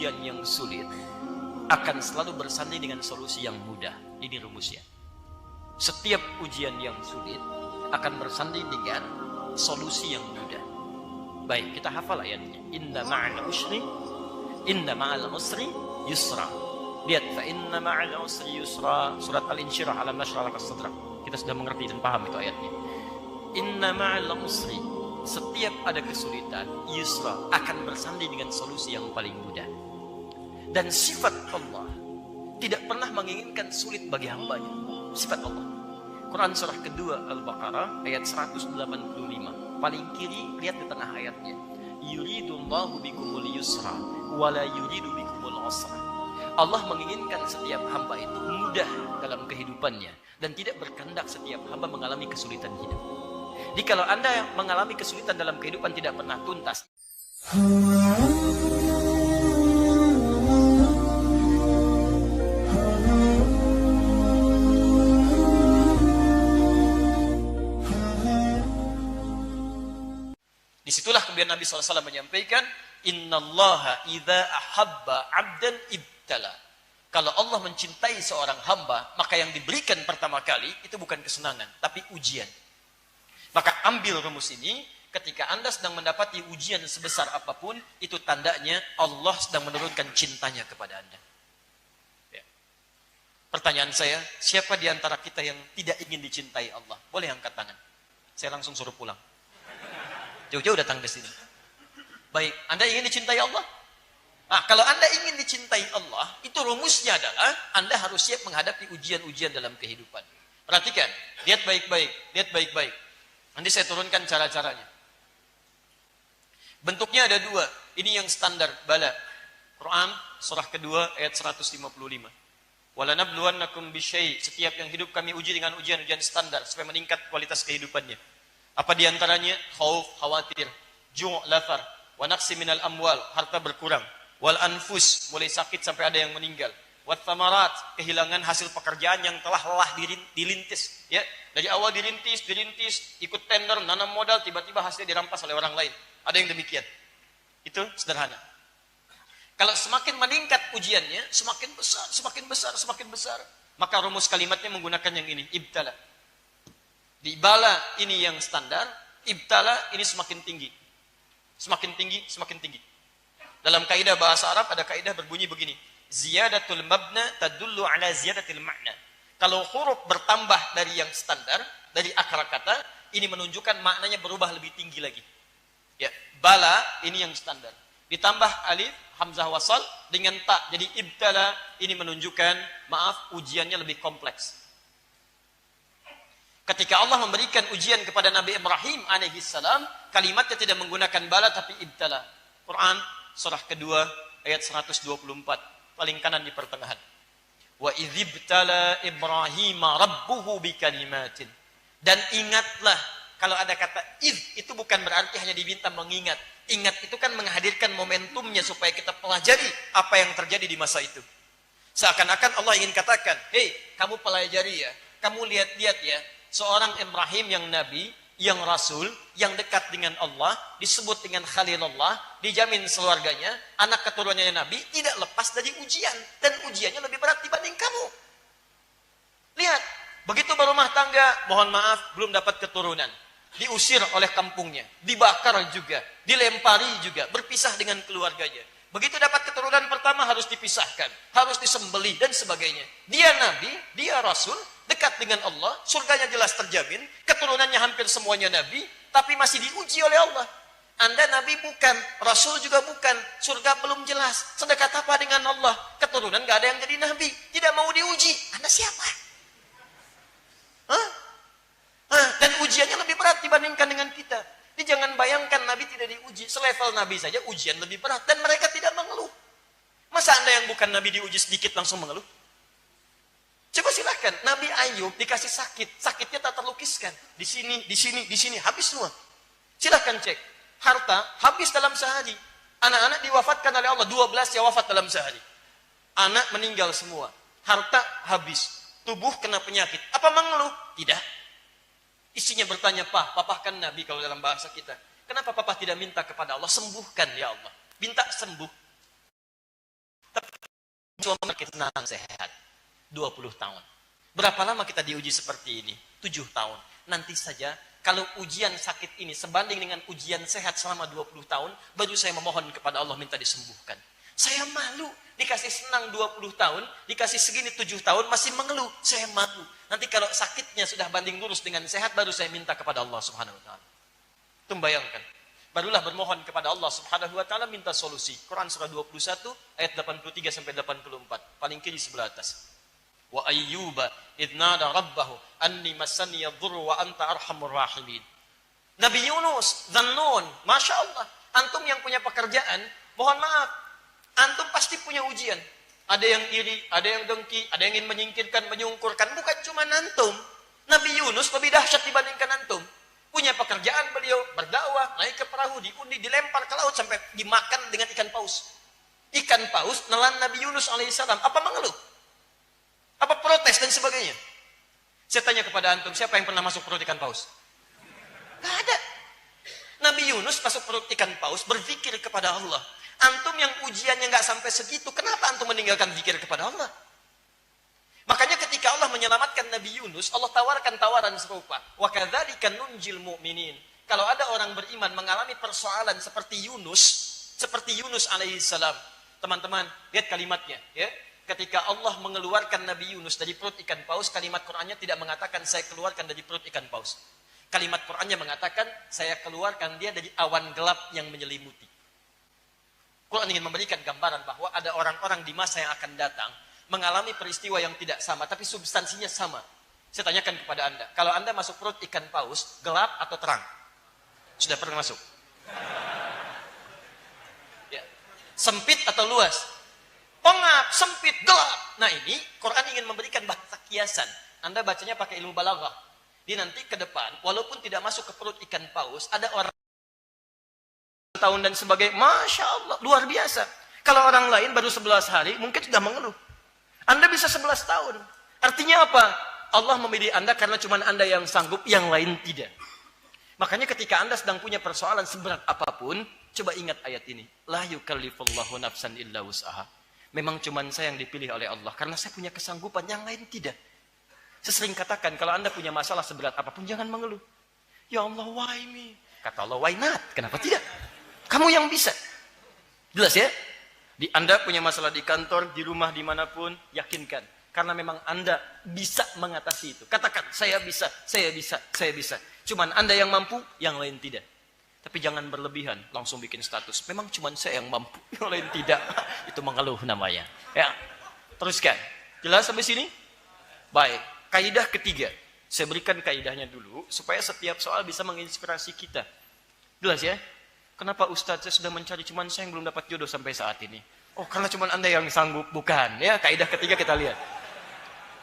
ujian yang sulit akan selalu bersanding dengan solusi yang mudah. Ini rumusnya. Setiap ujian yang sulit akan bersanding dengan solusi yang mudah. Baik, kita hafal ayatnya. Inna ma'al usri yusra. Lihat, fa inna ma'al usri yusra. Surat Al-Insyirah, alam nashrah laka sadrak. Kita sudah mengerti dan paham itu ayatnya. Inna ma'al usri, setiap ada kesulitan, yusra, akan bersanding dengan solusi yang paling mudah. Dan sifat Allah tidak pernah menginginkan sulit bagi hambanya. Sifat Allah. Quran surah kedua Al-Baqarah ayat 185. Paling kiri, lihat di tengah ayatnya. Yuridullahu bikumul yusra wala yuridu bikumul usra. Allah menginginkan setiap hamba itu mudah dalam kehidupannya dan tidak berkehendak setiap hamba mengalami kesulitan hidup. Jadi kalau Anda mengalami kesulitan dalam kehidupan tidak pernah tuntas, disitulah kemudian Nabi SAW menyampaikan, Innallaha idza ahabba abdan ibtala. Kalau Allah mencintai seorang hamba, maka yang diberikan pertama kali itu bukan kesenangan, tapi ujian. Maka ambil rumus ini, ketika Anda sedang mendapati ujian sebesar apapun, itu tandanya Allah sedang menurunkan cintanya kepada Anda. Ya. Pertanyaan saya, siapa di antara kita yang tidak ingin dicintai Allah? Boleh angkat tangan. Saya langsung suruh pulang. Jauh-jauh datang ke sini. Baik, Anda ingin dicintai Allah? Nah, kalau Anda ingin dicintai Allah, itu rumusnya adalah Anda harus siap menghadapi ujian-ujian dalam kehidupan. Perhatikan, lihat baik-baik, lihat baik-baik. Nanti saya turunkan cara-caranya. Bentuknya ada dua. Ini yang standar, bala. Quran, surah kedua, ayat 155. Walanabluwannakum bisyai'. Setiap yang hidup kami uji dengan ujian-ujian standar, supaya meningkat kualitas kehidupannya. Apa diantaranya? Khauf, khawatir. Ju', lafar. Wa naqsi minal amwal, harta berkurang. Wal anfus, mulai sakit sampai ada yang meninggal. Wat thamarat, kehilangan hasil pekerjaan yang telah lelah dilintis. Ya, dari awal dirintis, ikut tender, nanam modal, tiba-tiba hasilnya dirampas oleh orang lain. Ada yang demikian. Itu sederhana. Kalau semakin meningkat ujiannya, semakin besar. Maka rumus kalimatnya menggunakan yang ini, ibtala. Di bala ini yang standar, ibtala ini semakin tinggi. Semakin tinggi. Dalam kaidah bahasa Arab ada kaidah berbunyi begini. Ziyadatul mabna tadullu ala ziyadatil ma'na. Kalau huruf bertambah dari yang standar, dari akar kata, ini menunjukkan maknanya berubah lebih tinggi lagi. Ya, bala ini yang standar. Ditambah alif, hamzah wasal dengan ta. Jadi ibtala ini menunjukkan, maaf, ujiannya lebih kompleks. Ketika Allah memberikan ujian kepada Nabi Ibrahim alaihissalam, kalimatnya tidak menggunakan bala tapi ibtala. Quran surah kedua ayat 124, paling kanan di pertengahan. Wa idzibtala Ibrahim rabbuhu bikalimatin. Dan ingatlah, kalau ada kata idz itu bukan berarti hanya diminta mengingat. Ingat itu kan menghadirkan momentumnya supaya kita pelajari apa yang terjadi di masa itu. Seakan-akan Allah ingin katakan, "Hei, kamu pelajari ya. Kamu lihat-lihat ya. Seorang Ibrahim yang nabi, yang rasul, yang dekat dengan Allah, disebut dengan Khalilullah, dijamin keluarganya, anak keturunannya nabi, tidak lepas dari ujian. Dan ujiannya lebih berat dibanding kamu. Lihat, begitu berumah tangga, mohon maaf, belum dapat keturunan. Diusir oleh kampungnya, dibakar juga, dilempari juga, berpisah dengan keluarganya. Begitu dapat keturunan pertama harus dipisahkan, harus disembelih dan sebagainya. Dia nabi, dia rasul, dekat dengan Allah, surganya jelas terjamin, keturunannya hampir semuanya nabi, tapi masih diuji oleh Allah. Anda nabi bukan, rasul juga bukan, surga belum jelas. Sedekat apa dengan Allah? Keturunan gak ada yang jadi nabi, tidak mau diuji. Anda siapa? Dan ujiannya lebih berat dibandingkan dengan kita. Jadi jangan bayangkan nabi tidak diuji, selevel nabi saja ujian lebih berat dan mereka tidak mengeluh. Masa Anda yang bukan nabi diuji sedikit langsung mengeluh? Coba silakan, Nabi Ayub dikasih sakit, sakitnya tak terlukiskan. Di sini, habis semua. Silakan cek, harta habis dalam sehari. Anak-anak diwafatkan oleh Allah, 12 yang wafat dalam sehari. Anak meninggal semua, harta habis, tubuh kena penyakit. Apa mengeluh? Tidak. Istrinya bertanya, Papa kan Nabi kalau dalam bahasa kita. Kenapa Papa tidak minta kepada Allah, sembuhkan ya Allah. Minta sembuh. Cuma kita senang sehat. 20 tahun. Berapa lama kita diuji seperti ini? 7 tahun. Nanti saja, kalau ujian sakit ini sebanding dengan ujian sehat selama 20 tahun, baru saya memohon kepada Allah minta disembuhkan. Saya malu, dikasih senang 20 tahun, dikasih segini 7 tahun, masih mengeluh. Saya malu. Nanti kalau sakitnya sudah banding lurus dengan sehat, baru saya minta kepada Allah Subhanahu wa Ta'ala. Itu bayangkan. Barulah bermohon kepada Allah Subhanahu wa Ta'ala minta solusi. Quran surah 21 ayat 83 sampai 84. Paling kiri sebelah atas. Wa ayyuba idnada rabbahu anni massani yadhurru wa anta arhamur rahimin. Nabi Yunus, Dzannun, Masya Allah. Antum yang punya pekerjaan, mohon maaf, antum pasti punya ujian. Ada yang iri, ada yang dengki, ada yang ingin menyingkirkan, menyungkurkan. Bukan cuma antum. Nabi Yunus lebih dahsyat dibandingkan antum. Punya pekerjaan beliau, berdakwah, naik ke perahu, diundi, dilempar ke laut sampai dimakan dengan ikan paus. Ikan paus nelan Nabi Yunus alaihissalam. Apa mengeluh? Apa protes dan sebagainya? Saya tanya kepada antum, siapa yang pernah masuk perut ikan paus? Gak ada. Nabi Yunus masuk perut ikan paus, berpikir kepada Allah. Antum yang ujiannya gak sampai segitu, kenapa antum meninggalkan zikir kepada Allah? Makanya ketika Allah menyelamatkan Nabi Yunus, Allah tawarkan tawaran serupa. Wa kadzalika nunjil mu'minin. Kalau ada orang beriman mengalami persoalan seperti Yunus alaihissalam. Teman-teman, lihat kalimatnya, ya. Ketika Allah mengeluarkan Nabi Yunus dari perut ikan paus, kalimat Qur'annya tidak mengatakan saya keluarkan dari perut ikan paus. Kalimat Qur'annya mengatakan saya keluarkan dia dari awan gelap yang menyelimuti. Quran ingin memberikan gambaran bahwa ada orang-orang di masa yang akan datang mengalami peristiwa yang tidak sama, tapi substansinya sama. Saya tanyakan kepada Anda, kalau Anda masuk perut ikan paus, gelap atau terang? Sudah pernah masuk? Ya. Sempit atau luas? Pengap, sempit, gelap. Nah ini, Quran ingin memberikan bahasa kiasan. Anda bacanya pakai ilmu balaghah. Dia nanti ke depan, walaupun tidak masuk ke perut ikan paus, ada orang tahun dan sebagainya. Masya Allah, luar biasa. Kalau orang lain baru 11 hari, mungkin sudah mengeluh. Anda bisa 11 tahun. Artinya apa? Allah memilih Anda karena cuma Anda yang sanggup, yang lain tidak. Makanya ketika Anda sedang punya persoalan seberat apapun, coba ingat ayat ini. La yukallifullahu nafsan illa wus'aha. Memang cuma saya yang dipilih oleh Allah. Karena saya punya kesanggupan, yang lain tidak. Saya sering katakan, kalau Anda punya masalah seberat apapun, jangan mengeluh. Ya Allah, why me? Kata Allah, why not? Kenapa tidak? Kamu yang bisa. Jelas ya? Anda punya masalah di kantor, di rumah, dimanapun, yakinkan. Karena memang Anda bisa mengatasi itu. Katakan, saya bisa, saya bisa, saya bisa. Cuman Anda yang mampu, yang lain tidak. Tapi jangan berlebihan, langsung bikin status. Memang cuma saya yang mampu, yang lain tidak. Itu mengeluh namanya. Ya, teruskan. Jelas sampai sini? Baik. Kaidah ketiga. Saya berikan kaidahnya dulu, supaya setiap soal bisa menginspirasi kita. Jelas ya? Kenapa Ustadz saya sudah mencari, cuman saya yang belum dapat jodoh sampai saat ini? Oh, karena cuma Anda yang sanggup. Bukan. Ya, kaidah ketiga kita lihat.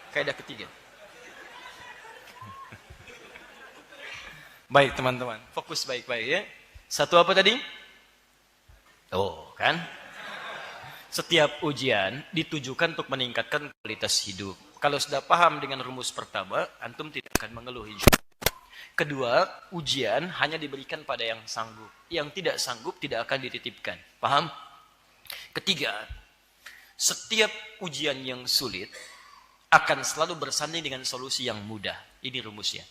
Kaidah ketiga. Baik teman-teman, fokus baik-baik ya. Satu apa tadi? Oh kan? Setiap ujian ditujukan untuk meningkatkan kualitas hidup. Kalau sudah paham dengan rumus pertama, antum tidak akan mengeluh insyaallah. Kedua, ujian hanya diberikan pada yang sanggup. Yang tidak sanggup tidak akan dititipkan. Paham? Ketiga, setiap ujian yang sulit akan selalu bersanding dengan solusi yang mudah. Ini rumusnya.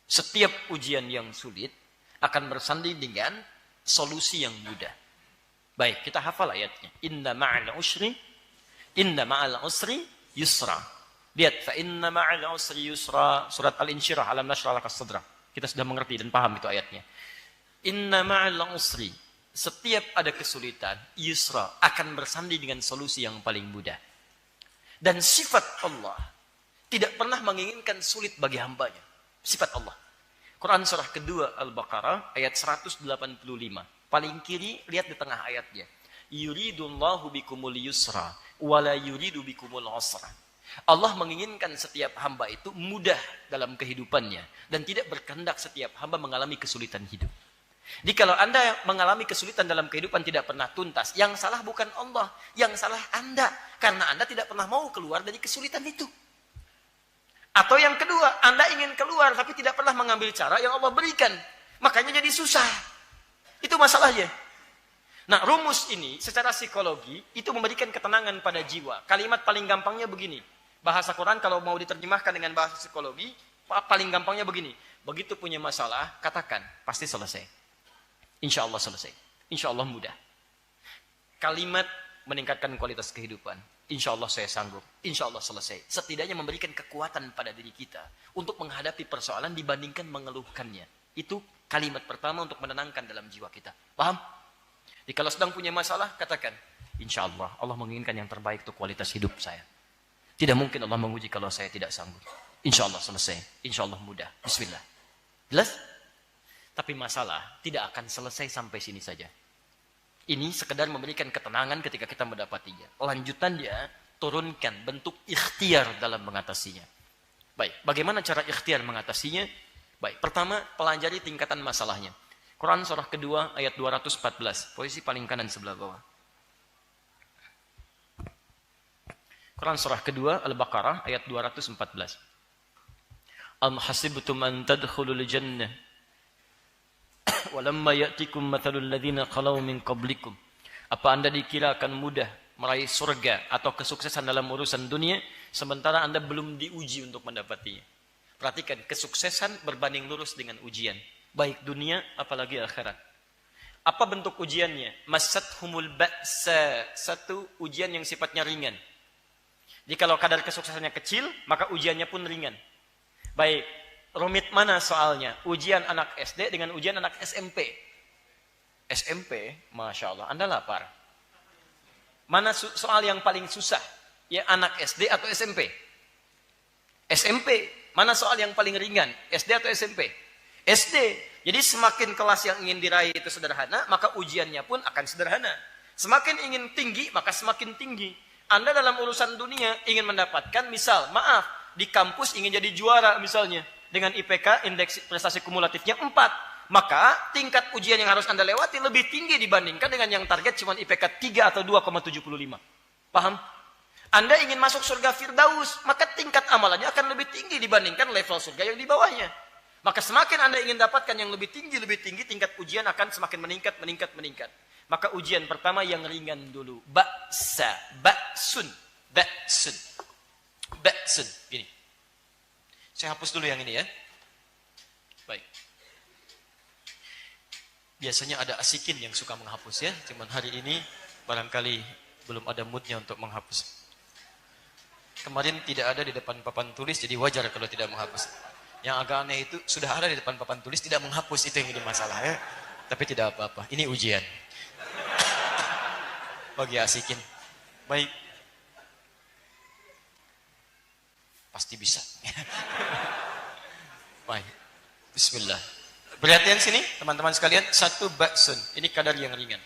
Setiap ujian yang sulit akan bersanding dengan solusi yang mudah. Baik, kita hafal ayatnya. Inna ma'al usri yusra. Lihat, fa inna ma'al usri yusra. Surat Al-Insyirah, alam nashrah laka sadrak. Kita sudah mengerti dan paham itu ayatnya. Inna ma'al usri. Setiap ada kesulitan, yusra akan bersanding dengan solusi yang paling mudah. Dan sifat Allah tidak pernah menginginkan sulit bagi hambanya. Sifat Allah. Quran surah kedua Al-Baqarah ayat 185. Paling kiri, lihat di tengah ayatnya. Yuridullahu bikumul yusra wala yuridu bikumul usra. Allah menginginkan setiap hamba itu mudah dalam kehidupannya dan tidak berkehendak setiap hamba mengalami kesulitan hidup. Jadi kalau Anda mengalami kesulitan dalam kehidupan tidak pernah tuntas, yang salah bukan Allah, yang salah Anda karena Anda tidak pernah mau keluar dari kesulitan itu. Atau yang kedua, Anda ingin keluar tapi tidak pernah mengambil cara yang Allah berikan. Makanya jadi susah. Itu masalahnya. Nah, rumus ini secara psikologi itu memberikan ketenangan pada jiwa. Kalimat paling gampangnya begini. Bahasa Quran kalau mau diterjemahkan dengan bahasa psikologi, paling gampangnya begini. Begitu punya masalah, katakan, pasti selesai. Insya Allah selesai. Insya Allah mudah. Kalimat meningkatkan kualitas kehidupan. Insya Allah saya sanggup. Insya Allah selesai. Setidaknya memberikan kekuatan pada diri kita untuk menghadapi persoalan dibandingkan mengeluhkannya. Itu kalimat pertama untuk menenangkan dalam jiwa kita. Paham? Jadi kalau sedang punya masalah, katakan, insya Allah, Allah menginginkan yang terbaik untuk kualitas hidup saya. Tidak mungkin Allah menguji kalau saya tidak sanggup. Insya Allah selesai. Insya Allah mudah. Bismillah. Jelas? Tapi masalah tidak akan selesai sampai sini saja. Ini sekedar memberikan ketenangan ketika kita mendapatinya. Lanjutannya, turunkan bentuk ikhtiar dalam mengatasinya. Baik, bagaimana cara ikhtiar mengatasinya? Baik, pertama, pelajari tingkatan masalahnya. Quran surah kedua ayat 214, posisi paling kanan sebelah bawah. Quran surah kedua Al-Baqarah ayat 214. Am hasibtum an tadkhulul jannah walamma ya'tikum mathalul ladzina khalau min qablikum. Apa Anda dikira akan mudah meraih surga atau kesuksesan dalam urusan dunia sementara Anda belum diuji untuk mendapatinya? Perhatikan, kesuksesan berbanding lurus dengan ujian. Baik dunia, apalagi akhirat. Apa bentuk ujiannya? Masathumul ba'sa. Satu, ujian yang sifatnya ringan. Jadi kalau kadar kesuksesannya kecil, maka ujiannya pun ringan. Baik, rumit mana soalnya? Ujian anak SD dengan ujian anak SMP. SMP, Masya Allah, Anda lapar. Mana soal yang paling susah? Ya anak SD atau SMP? SMP. Mana soal yang paling ringan? SD atau SMP? SD. Jadi semakin kelas yang ingin diraih itu sederhana, maka ujiannya pun akan sederhana. Semakin ingin tinggi, maka semakin tinggi. Anda dalam urusan dunia ingin mendapatkan, misal, maaf, di kampus ingin jadi juara misalnya. Dengan IPK, indeks prestasi kumulatifnya 4. Maka tingkat ujian yang harus Anda lewati lebih tinggi dibandingkan dengan yang target cuma IPK 3 atau 2,75. Paham? Anda ingin masuk surga Firdaus, maka tingkat amalannya akan lebih tinggi dibandingkan level surga yang di bawahnya. Maka semakin Anda ingin dapatkan yang lebih tinggi, tingkat ujian akan semakin meningkat. Maka ujian pertama yang ringan dulu. Ba'sun. Gini. Saya hapus dulu yang ini ya. Baik. Biasanya ada asikin yang suka menghapus ya. Cuman hari ini barangkali belum ada moodnya untuk menghapus. Kemarin tidak ada di depan papan tulis, jadi wajar kalau tidak menghapus. Yang agak aneh itu sudah ada di depan papan tulis, tidak menghapus, itu yang jadi masalah ya. Tapi tidak apa-apa, ini ujian. Bagi asikin. Baik. Pasti bisa. Baik. Bismillah. Perhatian sini, teman-teman sekalian. Satu ba'sun. Ini kadar yang ringan.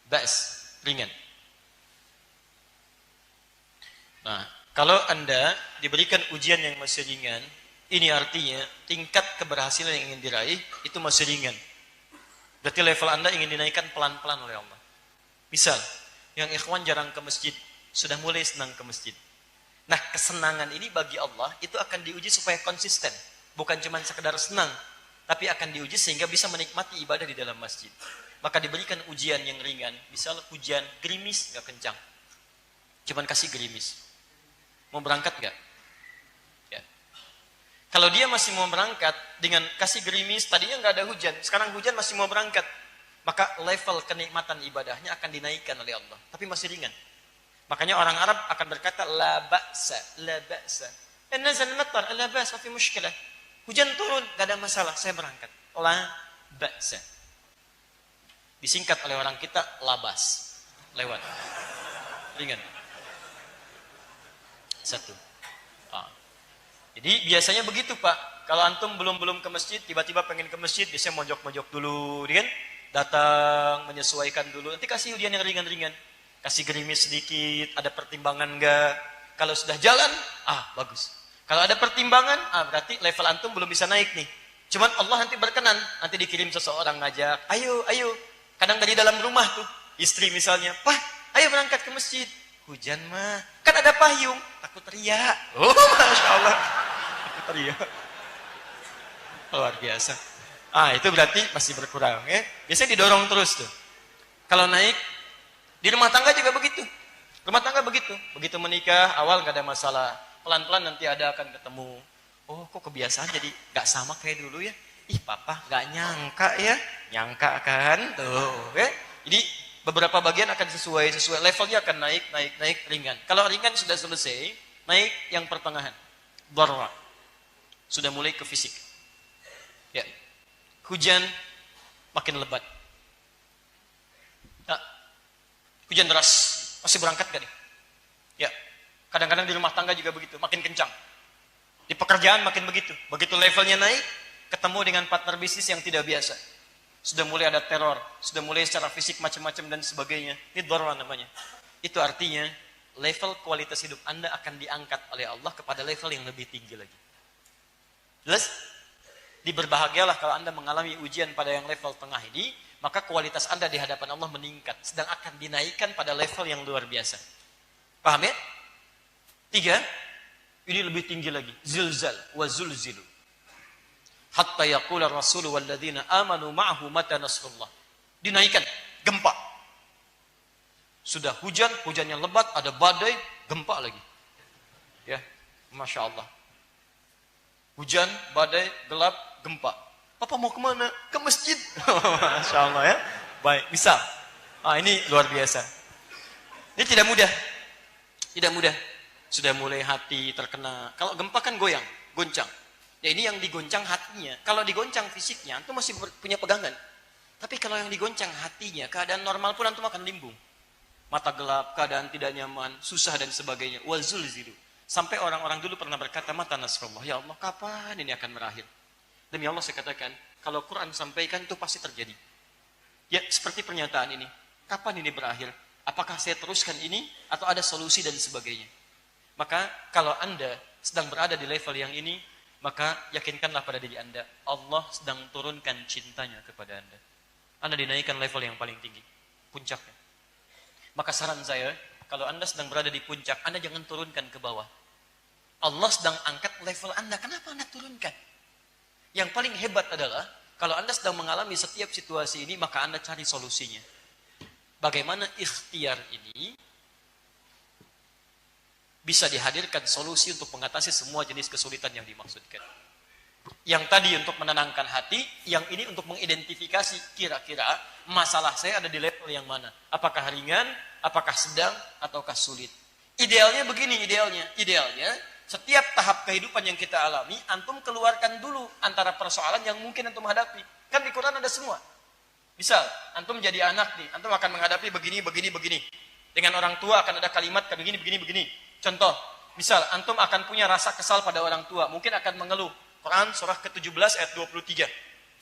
Ba's. Ringan. Nah, kalau Anda diberikan ujian yang masih ringan, ini artinya tingkat keberhasilan yang ingin diraih itu masih ringan. Berarti level Anda ingin dinaikkan pelan-pelan oleh Allah. Misal, yang ikhwan jarang ke masjid, sudah mulai senang ke masjid. Nah, kesenangan ini bagi Allah itu akan diuji supaya konsisten. Bukan cuma sekedar senang, tapi akan diuji sehingga bisa menikmati ibadah di dalam masjid. Maka diberikan ujian yang ringan. Misal hujan, gerimis, gak kencang. Cuman kasih gerimis. Mau berangkat gak? Ya. Kalau dia masih mau berangkat dengan kasih gerimis, tadinya gak ada hujan, sekarang hujan masih mau berangkat, maka level kenikmatan ibadahnya akan dinaikkan oleh Allah. Tapi masih ringan. Makanya orang Arab akan berkata la ba'sa, la ba'sa. Nazal matar, la ba'sa fi mushkilah. Hujan turun, gak ada masalah, saya berangkat. La ba'sa. Disingkat oleh orang kita labas. Lewat. Ringan. Satu. Jadi biasanya begitu Pak. Kalau antum belum ke masjid, tiba-tiba pengen ke masjid, biasanya mojok-mojok dulu, kan? Datang, menyesuaikan dulu. Nanti kasih ujian yang ringan-ringan. Kasih gerimis sedikit, ada pertimbangan enggak? Kalau sudah jalan, bagus. Kalau ada pertimbangan, berarti level antum belum bisa naik nih. Cuman Allah nanti berkenan, nanti dikirim seseorang ngajak, ayo. Kadang dari dalam rumah tuh, istri misalnya, Pak, ayo berangkat ke masjid. Hujan mah, kan ada payung, takut teriak. Oh, Masya Allah, takut teriak. Luar biasa. Itu berarti masih berkurang ya. Biasanya didorong terus tuh. Kalau naik, di rumah tangga juga begitu. Rumah tangga begitu. Begitu menikah, awal nggak ada masalah. Pelan-pelan nanti akan ketemu. Oh, kok kebiasaan jadi nggak sama kayak dulu ya? Ih, papa nggak nyangka ya. Nyangka kan? Tuh, ya. Jadi beberapa bagian akan sesuai levelnya akan naik ringan. Kalau ringan sudah selesai, naik yang pertengahan. Darra. Sudah mulai ke fisik. Ya. Hujan makin lebat. Nah, hujan deras, masih berangkat gak nih? Ya, kadang-kadang di rumah tangga juga begitu, makin kencang. Di pekerjaan makin begitu. Begitu levelnya naik, ketemu dengan partner bisnis yang tidak biasa. Sudah mulai ada teror, sudah mulai secara fisik macam-macam dan sebagainya. Ini darah namanya. Itu artinya, level kualitas hidup Anda akan diangkat oleh Allah kepada level yang lebih tinggi lagi. Jelas? Berbahagialah kalau Anda mengalami ujian pada yang level tengah ini, maka kualitas Anda di hadapan Allah meningkat, sedang akan dinaikkan pada level yang luar biasa. Paham ya? 3, ini lebih tinggi lagi. Zilzal wa zulzilu. Hatta yaqula ar-rasul walladzina amanu ma'ahu mata nasrullah. Dinaikkan, gempa. Sudah hujan, hujannya lebat, ada badai, gempa lagi. Ya, Masya Allah. Hujan, badai, gelap, gempa. Papa mau kemana? Ke masjid. Masya Allah ya. Baik, bisa. Ini luar biasa. Ini tidak mudah. Tidak mudah. Sudah mulai hati terkena. Kalau gempa kan goyang, goncang. Ya ini yang digoncang hatinya. Kalau digoncang fisiknya, antum masih punya pegangan. Tapi kalau yang digoncang hatinya, keadaan normal pun antum akan limbung. Mata gelap, keadaan tidak nyaman, susah dan sebagainya. Wazulzilu. Sampai orang-orang dulu pernah berkata, mata nasrullah. Ya Allah, kapan ini akan berakhir? Demi Allah saya katakan, kalau Quran sampaikan itu pasti terjadi. Ya, seperti pernyataan ini. Kapan ini berakhir? Apakah saya teruskan ini atau ada solusi dan sebagainya? Maka kalau Anda sedang berada di level yang ini, maka yakinkanlah pada diri Anda, Allah sedang turunkan cintanya kepada Anda. Anda dinaikkan level yang paling tinggi, puncaknya. Maka saran saya, kalau Anda sedang berada di puncak, Anda jangan turunkan ke bawah. Allah sedang angkat level Anda, kenapa Anda turunkan? Yang paling hebat adalah, kalau Anda sedang mengalami setiap situasi ini, maka Anda cari solusinya. Bagaimana ikhtiar ini bisa dihadirkan solusi untuk mengatasi semua jenis kesulitan yang dimaksudkan. Yang tadi untuk menenangkan hati, yang ini untuk mengidentifikasi kira-kira masalah saya ada di level yang mana. Apakah ringan, apakah sedang, ataukah sulit. Idealnya begini, idealnya setiap tahap kehidupan yang kita alami, antum keluarkan dulu antara persoalan yang mungkin antum hadapi. Kan di Quran ada semua. Misal, antum jadi anak nih, antum akan menghadapi begini. Dengan orang tua akan ada kalimat begini. Contoh, misal antum akan punya rasa kesal pada orang tua, mungkin akan mengeluh. Quran surah ke-17 ayat 23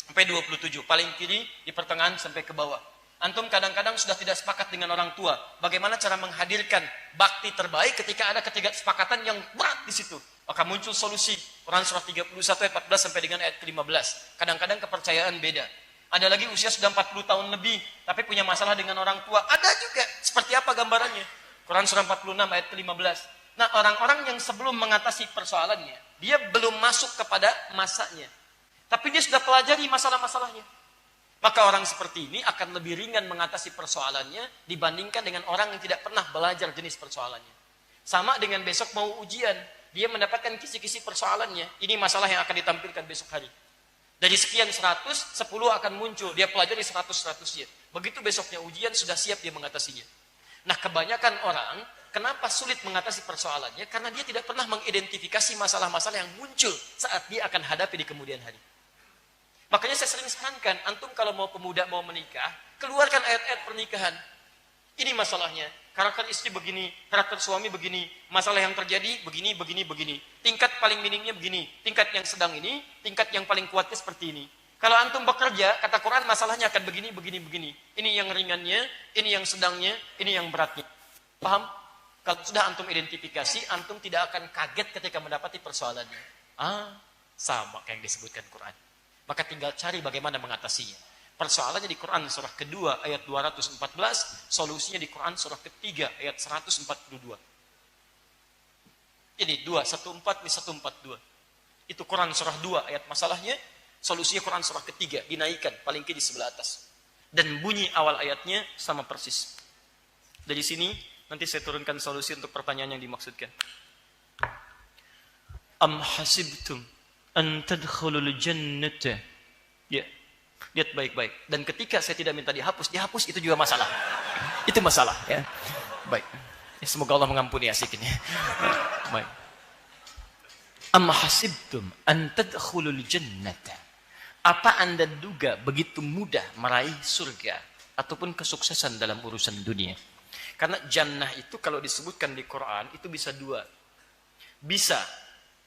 sampai 27, paling kiri di pertengahan sampai ke bawah. Antum kadang-kadang sudah tidak sepakat dengan orang tua. Bagaimana cara menghadirkan bakti terbaik ketika ada ketidaksepakatan yang berat di situ? Maka muncul solusi. Quran surah 31 ayat 14 sampai dengan ayat ke-15. Kadang-kadang kepercayaan beda. Ada lagi usia sudah 40 tahun lebih, tapi punya masalah dengan orang tua. Ada juga. Seperti apa gambarannya? Quran surah 46 ayat ke-15. Nah, orang-orang yang sebelum mengatasi persoalannya, dia belum masuk kepada masanya. Tapi dia sudah pelajari masalah-masalahnya. Maka orang seperti ini akan lebih ringan mengatasi persoalannya dibandingkan dengan orang yang tidak pernah belajar jenis persoalannya. Sama dengan besok mau ujian, dia mendapatkan kisi-kisi persoalannya. Ini masalah yang akan ditampilkan besok hari. Dari sekian 100, 10 akan muncul. Dia pelajari 100-100-nya. Begitu besoknya ujian, sudah siap dia mengatasinya. Nah, kebanyakan orang, kenapa sulit mengatasi persoalannya? Karena dia tidak pernah mengidentifikasi masalah-masalah yang muncul saat dia akan hadapi di kemudian hari. Makanya saya sering sarankan, antum kalau mau pemuda mau menikah, keluarkan ayat-ayat pernikahan. Ini masalahnya. Karakter istri begini, karakter suami begini, masalah yang terjadi begini. Tingkat paling minimnya begini, tingkat yang sedang ini, tingkat yang paling kuatnya seperti ini. Kalau antum bekerja, kata Quran masalahnya akan begini. Ini yang ringannya, ini yang sedangnya, ini yang beratnya. Paham? Kalau sudah antum identifikasi, antum tidak akan kaget ketika mendapati persoalannya. Sama kayak yang disebutkan Quran. Maka tinggal cari bagaimana mengatasinya. Persoalannya di Quran surah kedua ayat 214, solusinya di Quran surah ketiga ayat 142. Ini 214 ini 142. Itu Quran surah 2 ayat masalahnya, solusinya Quran surah ketiga dinaikkan paling kiri di sebelah atas. Dan bunyi awal ayatnya sama persis. Dari sini nanti saya turunkan solusi untuk pertanyaan yang dimaksudkan. Am hasibtum an tadkhulul jannata. Ya. Lihat baik-baik. Dan ketika saya tidak minta dihapus itu juga masalah. Itu masalah, ya. Baik. Ya, semoga Allah mengampuni asik ini. Baik. Am hasibtum an tadkhulul jannata. Apa Anda duga begitu mudah meraih surga ataupun kesuksesan dalam urusan dunia? Karena jannah itu kalau disebutkan di Quran itu bisa dua. Bisa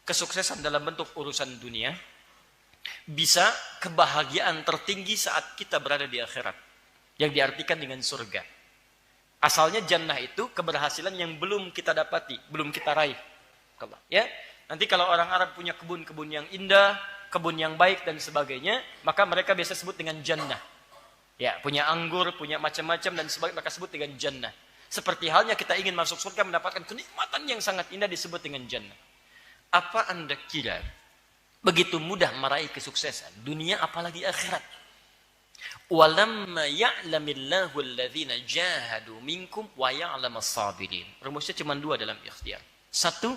kesuksesan dalam bentuk urusan dunia, bisa kebahagiaan tertinggi saat kita berada di akhirat, yang diartikan dengan surga. Asalnya jannah itu keberhasilan yang belum kita dapati, belum kita raih. Ya, nanti kalau orang Arab punya kebun-kebun yang indah, kebun yang baik dan sebagainya, maka mereka biasa sebut dengan jannah. Ya, punya anggur, punya macam-macam dan sebagainya, maka sebut dengan jannah. Seperti halnya kita ingin masuk surga mendapatkan kenikmatan yang sangat indah disebut dengan jannah. Apa Anda kira begitu mudah meraih kesuksesan dunia apalagi akhirat? Walamma ya'lamillahu alladhina jahadu minkum wa ya'lamas sabirin. Rumusnya cuma dua dalam ikhtiar. Satu,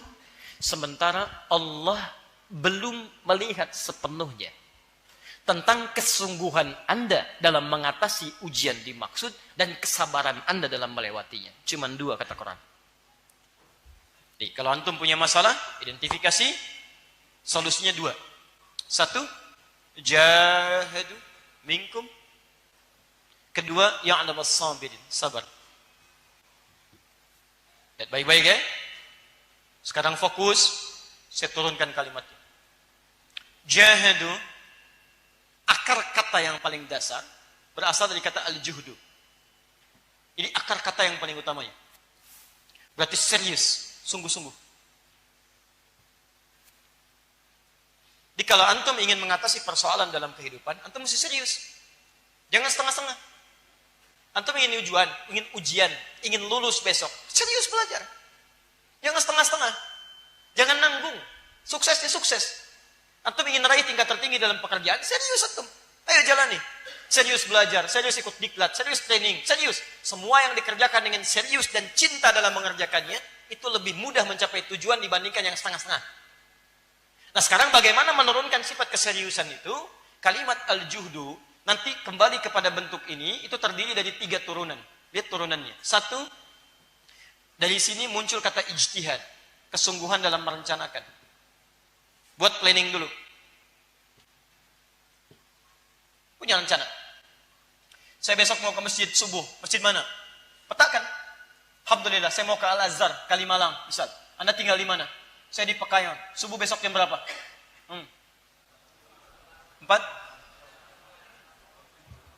sementara Allah belum melihat sepenuhnya tentang kesungguhan Anda dalam mengatasi ujian dimaksud dan kesabaran Anda dalam melewatinya. Cuma dua kata Quran. Jadi, kalau antum punya masalah, identifikasi, solusinya dua. Satu, jahadu minkum. Kedua, ya'lamas sabirin, sabar. Lihat baik-baik ya. Sekarang fokus, saya turunkan kalimatnya. Jahadu, akar kata yang paling dasar berasal dari kata al-juhdu. Ini akar kata yang paling utamanya. Berarti serius, sungguh-sungguh. Jadi kalau antum ingin mengatasi persoalan dalam kehidupan, antum mesti serius. Jangan setengah-setengah. Antum ingin ujian, ingin lulus besok, serius belajar. Jangan setengah-setengah. Jangan nanggung. Suksesnya sukses. Antum ingin raih tingkat tertinggi dalam pekerjaan, serius antum. Ayo jalani. Serius belajar, serius ikut diklat, serius training, serius. Semua yang dikerjakan dengan serius dan cinta dalam mengerjakannya, itu lebih mudah mencapai tujuan dibandingkan yang setengah-setengah. Nah sekarang bagaimana menurunkan sifat keseriusan itu? Kalimat al-juhdu, nanti kembali kepada bentuk ini, itu terdiri dari 3 turunan. Lihat turunannya. 1, dari sini muncul kata ijtihad. Kesungguhan dalam merencanakan. Buat planning dulu. Punya rencana. Saya besok mau ke masjid subuh. Masjid mana? Petakan. Alhamdulillah, saya mau ke Al-Azhar, Kalimalang, misal. Anda tinggal di mana? Saya di Pekayon. Subuh besok jam berapa? 4?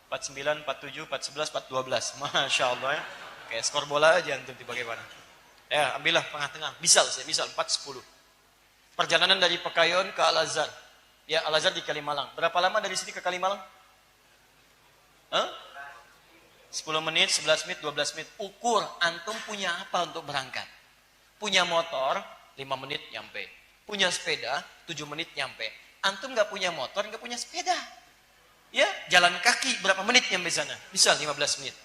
49, 47, 411, 412. Masya Allah ya. Kayak skor bola aja antum bagaimana. Ya, ambillah tengah-tengah. Misal 410. Perjalanan dari Pekayon ke Al-Azhar. Ya, Al-Azhar di Kalimalang. Berapa lama dari sini ke Kalimalang? 10 menit, 11 menit, 12 menit. Ukur antum punya apa untuk berangkat. Punya motor, 5 menit nyampe. Punya sepeda, 7 menit nyampe. Antum gak punya motor, gak punya sepeda. Ya, jalan kaki berapa menit nyampe sana? Bisa 15 menit.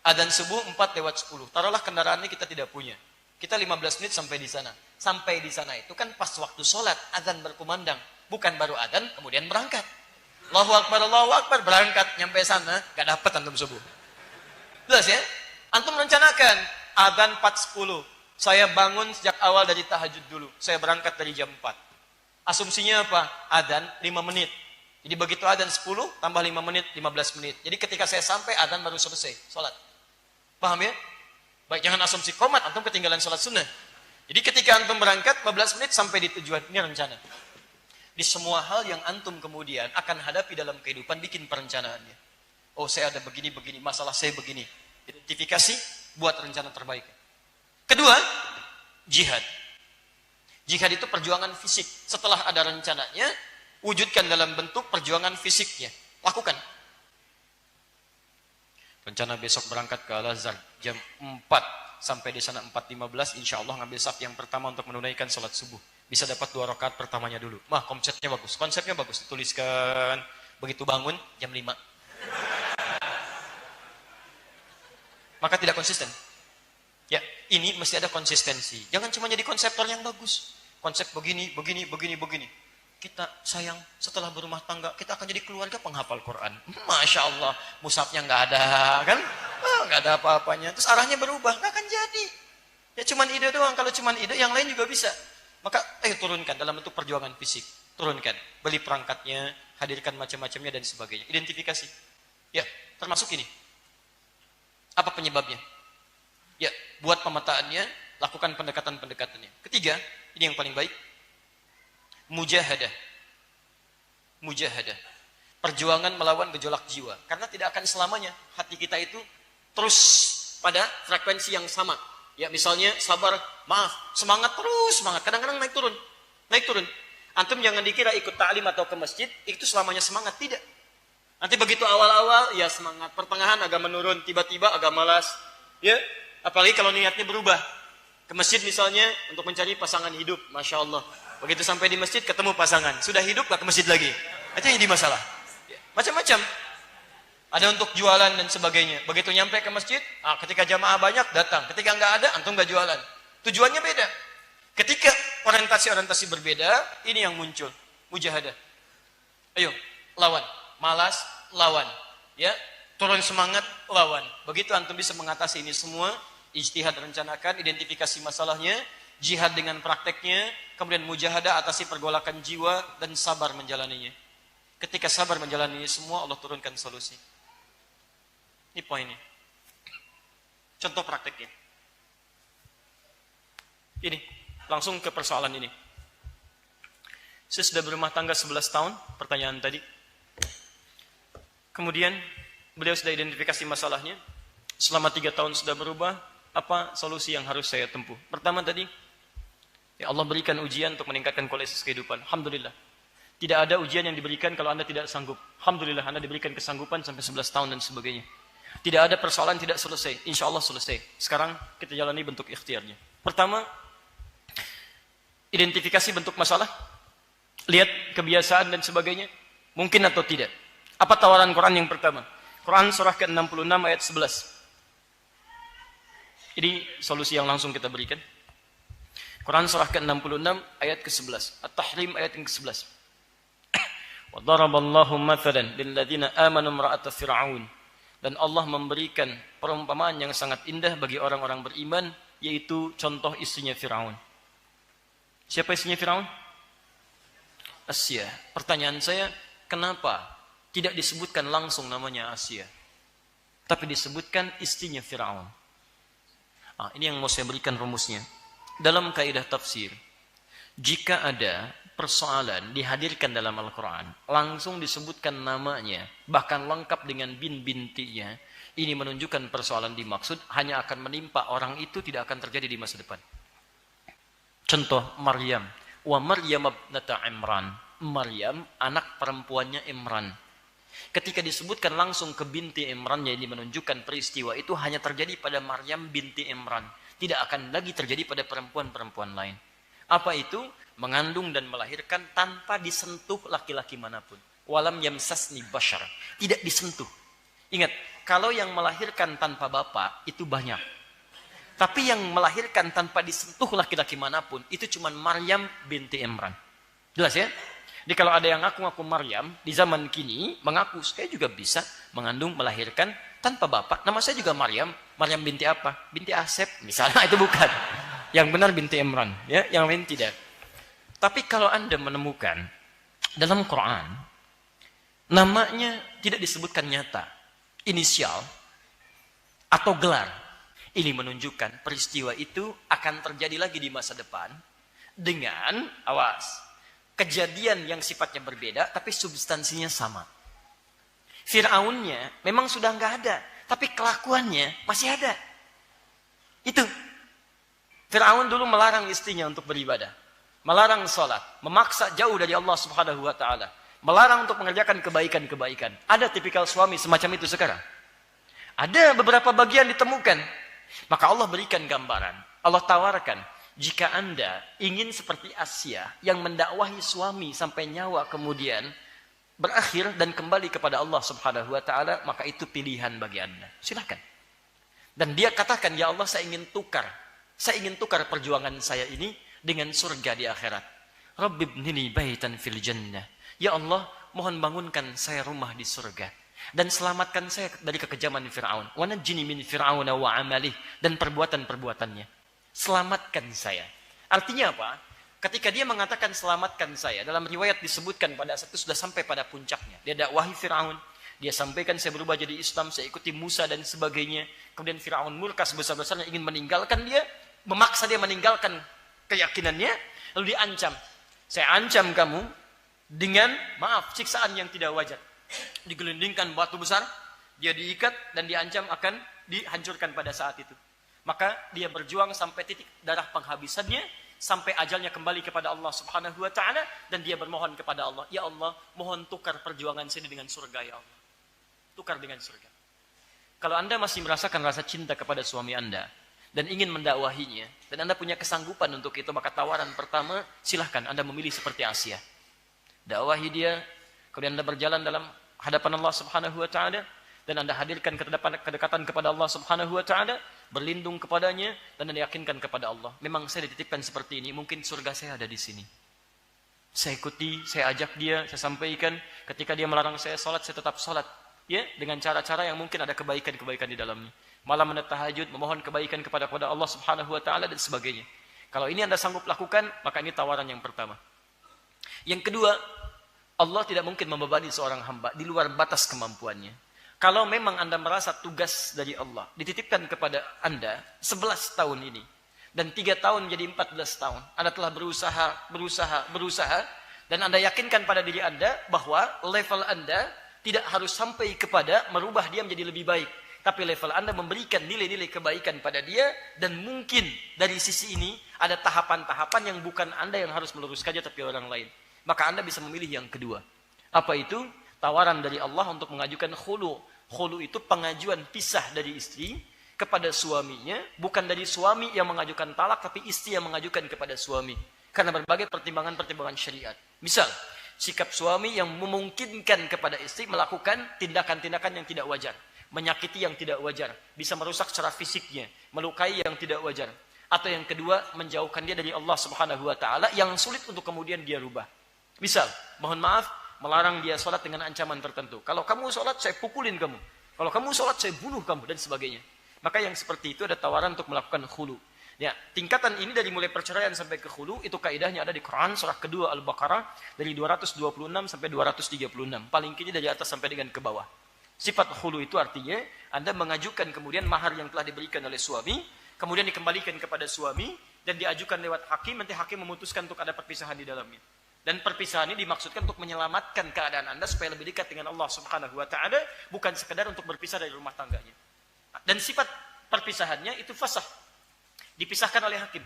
Adzan subuh 4:10. Taruhlah kendaraan ini kita tidak punya. Kita 15 menit sampai di sana. Sampai di sana itu kan pas waktu sholat, adzan berkumandang. Bukan baru adzan, kemudian berangkat. Allahu Akbar, berangkat. Nyampe sana, gak dapat antum subuh. Jelas ya? Antum rencanakan, adzan 4:10. Saya bangun sejak awal dari tahajud dulu. Saya berangkat dari jam 4. Asumsinya apa? Adzan 5 menit. Jadi begitu adzan 10, tambah 5 menit, 15 menit. Jadi ketika saya sampai, adzan baru selesai, sholat. Paham ya? Baik, jangan asumsi qomat, antum ketinggalan sholat sunnah. Jadi ketika antum berangkat, 15 menit sampai di tujuan. Ini rencana. Di semua hal yang antum kemudian akan hadapi dalam kehidupan, bikin perencanaannya. Oh, saya ada begini-begini, masalah saya begini. Identifikasi, buat rencana terbaik. Kedua, jihad. Jihad itu perjuangan fisik. Setelah ada rencananya, wujudkan dalam bentuk perjuangan fisiknya. Lakukan. Rencana besok berangkat ke Al-Azhar jam 4 sampai di sana 4:15, insya Allah ngambil saf yang pertama untuk menunaikan sholat subuh. Bisa dapat 2 rakaat pertamanya dulu. Konsepnya bagus, dituliskan. Begitu bangun jam 5. maka tidak konsisten. Ya, ini mesti ada konsistensi. Jangan cuma jadi konseptor yang bagus. Konsep begini. Kita sayang setelah berumah tangga, kita akan jadi keluarga penghafal Quran. Masya Allah, mushafnya nggak ada, kan? Nggak ada apa-apanya. Terus arahnya berubah, nggak akan jadi. Ya cuman ide doang. Kalau cuman ide, yang lain juga bisa. Maka, turunkan dalam bentuk perjuangan fisik. Turunkan, beli perangkatnya, hadirkan macam-macamnya dan sebagainya. Identifikasi. Ya, termasuk ini. Apa penyebabnya? Ya, buat pemetaannya, lakukan pendekatan-pendekatannya. Ketiga, ini yang paling baik. Mujahadah. Perjuangan melawan gejolak jiwa. Karena tidak akan selamanya hati kita itu terus pada frekuensi yang sama. Ya, misalnya sabar, maaf, semangat terus, semangat. Kadang-kadang naik turun. Antum jangan dikira ikut ta'lim atau ke masjid, itu selamanya semangat. Tidak. Nanti begitu awal-awal, ya semangat. Pertengahan agak menurun, tiba-tiba agak malas. Ya, apalagi kalau niatnya berubah. Ke masjid misalnya untuk mencari pasangan hidup, Masya Allah. Begitu sampai di masjid ketemu pasangan, sudah hidup gak ke masjid lagi. Itu yang jadi masalah. Macam-macam. Ada untuk jualan dan sebagainya. Begitu nyampe ke masjid, ketika jamaah banyak datang. Ketika nggak ada, antum nggak jualan. Tujuannya beda. Ketika orientasi berbeda, ini yang muncul. Mujahadah. Ayo, lawan. Malas, lawan. Ya, turun semangat, lawan. Begitu antum bisa mengatasi ini semua, ijtihad rencanakan, identifikasi masalahnya, jihad dengan prakteknya, kemudian mujahadah atasi pergolakan jiwa dan sabar menjalaninya. Ketika sabar menjalani semua, Allah turunkan solusi. Ini poinnya. Contoh prakteknya. Ini, langsung ke persoalan ini. Saya sudah berumah tangga 11 tahun, pertanyaan tadi. Kemudian, beliau sudah identifikasi masalahnya. Selama 3 tahun sudah berubah, apa solusi yang harus saya tempuh? Pertama tadi, ya Allah berikan ujian untuk meningkatkan kualitas kehidupan. Alhamdulillah. Tidak ada ujian yang diberikan kalau Anda tidak sanggup. Alhamdulillah Anda diberikan kesanggupan sampai 11 tahun dan sebagainya. Tidak ada persoalan tidak selesai. Insya Allah selesai. Sekarang kita jalani bentuk ikhtiarnya. Pertama, identifikasi bentuk masalah. Lihat kebiasaan dan sebagainya. Mungkin atau tidak. Apa tawaran Quran yang pertama? Quran surah ke-66 ayat 11. Ini solusi yang langsung kita berikan. Quran surah ke-66 ayat ke-11. At-Tahrim ayat yang ke-11. Wa daraballahu mathalan lil ladzina amanu imra'ata fir'aun. Dan Allah memberikan perumpamaan yang sangat indah bagi orang-orang beriman, yaitu contoh istrinya Firaun. Siapa istrinya Firaun? Asya. Pertanyaan saya, kenapa tidak disebutkan langsung namanya Asya, tapi disebutkan istrinya Firaun? Ini yang mau saya berikan rumusnya. Dalam kaidah tafsir, jika ada persoalan dihadirkan dalam Al-Quran, langsung disebutkan namanya, bahkan lengkap dengan bin-bintinya, ini menunjukkan persoalan dimaksud hanya akan menimpa orang itu, tidak akan terjadi di masa depan. Contoh Maryam. Wa Maryam ibnata Imran. Maryam, anak perempuannya Imran. Ketika disebutkan langsung ke binti Imrannya, ini menunjukkan peristiwa itu hanya terjadi pada Maryam binti Imran. Tidak akan lagi terjadi pada perempuan-perempuan lain. Apa itu? Mengandung dan melahirkan tanpa disentuh laki-laki manapun. Walam yamsasni bashar. Tidak disentuh. Ingat, kalau yang melahirkan tanpa bapak itu banyak. Tapi yang melahirkan tanpa disentuh laki-laki manapun itu cuma Maryam binti Imran. Jelas ya? Jadi kalau ada yang ngaku-ngaku Maryam di zaman kini mengaku saya juga bisa mengandung, melahirkan tanpa bapak. Nama saya juga Maryam. Maryam binti apa? Binti Asep misalnya. Itu bukan. Yang benar binti Imran, ya, yang lain tidak. Tapi kalau Anda menemukan dalam Quran namanya tidak disebutkan nyata, inisial atau gelar, ini menunjukkan peristiwa itu akan terjadi lagi di masa depan dengan, awas, kejadian yang sifatnya berbeda tapi substansinya sama. Fir'aunnya memang sudah nggak ada, tapi kelakuannya masih ada. Itu. Fir'aun dulu melarang istrinya untuk beribadah, melarang sholat, memaksa jauh dari Allah Subhanahu wa ta'ala, melarang untuk mengerjakan kebaikan-kebaikan. Ada tipikal suami semacam itu sekarang? Ada beberapa bagian ditemukan. Maka Allah berikan gambaran, Allah tawarkan, jika Anda ingin seperti Asya yang mendakwahi suami sampai nyawa kemudian berakhir dan kembali kepada Allah Subhanahu wa ta'ala, maka itu pilihan bagi Anda. Silakan. Dan dia katakan, ya Allah, saya ingin tukar perjuangan saya ini dengan surga di akhirat. Rabbibnili baitan fil jannah. Ya Allah, mohon bangunkan saya rumah di surga. Dan selamatkan saya dari kekejaman Fir'aun. Wa najjini min Fir'auna wa amalih. Dan perbuatan-perbuatannya. Selamatkan saya. Artinya apa? Ketika dia mengatakan selamatkan saya, dalam riwayat disebutkan pada saat itu sudah sampai pada puncaknya. Dia dakwahi Fir'aun. Dia sampaikan saya berubah jadi Islam, saya ikuti Musa dan sebagainya. Kemudian Fir'aun murka sebesar-besarnya ingin meninggalkan dia. Memaksa dia meninggalkan keyakinannya. Lalu diancam. Saya ancam kamu dengan, siksaan yang tidak wajar. Digelindingkan batu besar, dia diikat dan diancam akan dihancurkan pada saat itu. Maka dia berjuang sampai titik darah penghabisannya, sampai ajalnya kembali kepada Allah Subhanahu wa taala, dan dia bermohon kepada Allah, ya Allah, mohon tukar perjuangan sini dengan surga, ya Allah. Tukar dengan surga. Kalau Anda masih merasakan rasa cinta kepada suami Anda dan ingin mendakwahinya, dan Anda punya kesanggupan untuk itu, maka tawaran pertama, silahkan Anda memilih seperti Asia. Dakwahi dia, kemudian Anda berjalan dalam hadapan Allah Subhanahu wa taala, dan Anda hadirkan kedekatan kepada Allah Subhanahu wa taala, berlindung kepadanya, dan Anda yakinkan kepada Allah, memang saya dititipkan seperti ini, mungkin surga saya ada di sini. Saya ikuti, saya ajak dia, saya sampaikan, ketika dia melarang saya salat, saya tetap salat, ya, dengan cara-cara yang mungkin ada kebaikan-kebaikan di dalamnya. Malam Anda tahajud, memohon kebaikan kepada Allah Subhanahu wa taala dan sebagainya. Kalau ini Anda sanggup lakukan, maka ini tawaran yang pertama. Yang kedua, Allah tidak mungkin membebani seorang hamba di luar batas kemampuannya. Kalau memang Anda merasa tugas dari Allah dititipkan kepada Anda 11 tahun ini, dan 3 tahun jadi 14 tahun, Anda telah berusaha, dan Anda yakinkan pada diri Anda bahwa level Anda tidak harus sampai kepada merubah dia menjadi lebih baik, tapi level Anda memberikan nilai-nilai kebaikan pada dia, dan mungkin dari sisi ini ada tahapan-tahapan yang bukan Anda yang harus meluruskannya, tapi orang lain. Maka Anda bisa memilih yang kedua. Apa itu? Tawaran dari Allah untuk mengajukan khulu. Khulu itu pengajuan pisah dari istri kepada suaminya, bukan dari suami yang mengajukan talak, tapi istri yang mengajukan kepada suami. Karena berbagai pertimbangan-pertimbangan syariat. Misal, sikap suami yang memungkinkan kepada istri melakukan tindakan-tindakan yang tidak wajar, menyakiti yang tidak wajar, bisa merusak secara fisiknya, melukai yang tidak wajar. Atau yang kedua, menjauhkan dia dari Allah Subhanahu wa taala yang sulit untuk kemudian dia rubah. Misal, mohon maaf, melarang dia sholat dengan ancaman tertentu. Kalau kamu sholat, saya pukulin kamu. Kalau kamu sholat, saya bunuh kamu, dan sebagainya. Maka yang seperti itu ada tawaran untuk melakukan khulu. Ya, tingkatan ini dari mulai perceraian sampai ke khulu, itu kaidahnya ada di Quran, surah kedua Al-Baqarah, dari 226 sampai 236. Paling kiri dari atas sampai dengan ke bawah. Sifat khulu itu artinya, Anda mengajukan kemudian mahar yang telah diberikan oleh suami, kemudian dikembalikan kepada suami, dan diajukan lewat hakim, nanti hakim memutuskan untuk ada perpisahan di dalamnya. Dan perpisahan ini dimaksudkan untuk menyelamatkan keadaan Anda supaya lebih dekat dengan Allah Subhanahu wa taala, bukan sekedar untuk berpisah dari rumah tangganya. Dan sifat perpisahannya itu fasah. Dipisahkan oleh hakim.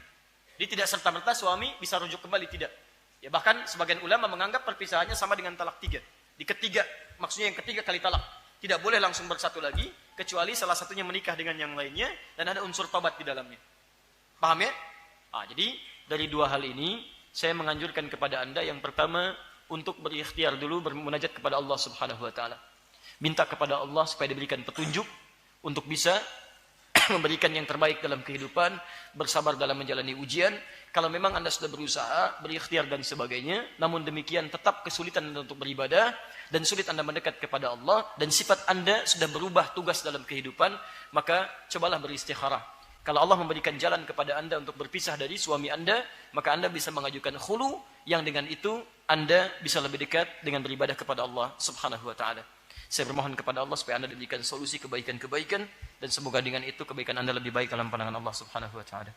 Dia tidak serta-merta suami bisa rujuk kembali, tidak. Ya, bahkan sebagian ulama menganggap perpisahannya sama dengan talak 3. Di ketiga, maksudnya yang ketiga kali talak. Tidak boleh langsung bersatu lagi, kecuali salah satunya menikah dengan yang lainnya dan ada unsur tobat di dalamnya. Paham ya? Jadi dari dua hal ini saya menganjurkan kepada Anda yang pertama untuk berikhtiar dulu bermunajat kepada Allah Subhanahu wa taala. Minta kepada Allah supaya diberikan petunjuk untuk bisa memberikan yang terbaik dalam kehidupan, bersabar dalam menjalani ujian. Kalau memang Anda sudah berusaha, berikhtiar dan sebagainya, namun demikian tetap kesulitan Anda untuk beribadah dan sulit Anda mendekat kepada Allah dan sifat Anda sudah berubah tugas dalam kehidupan, maka cobalah beristikharah. Kalau Allah memberikan jalan kepada Anda untuk berpisah dari suami Anda, maka Anda bisa mengajukan khulu, yang dengan itu Anda bisa lebih dekat dengan beribadah kepada Allah Subhanahu wa taala. Saya bermohon kepada Allah supaya Anda diberikan solusi kebaikan-kebaikan, dan semoga dengan itu kebaikan Anda lebih baik dalam pandangan Allah Subhanahu wa taala.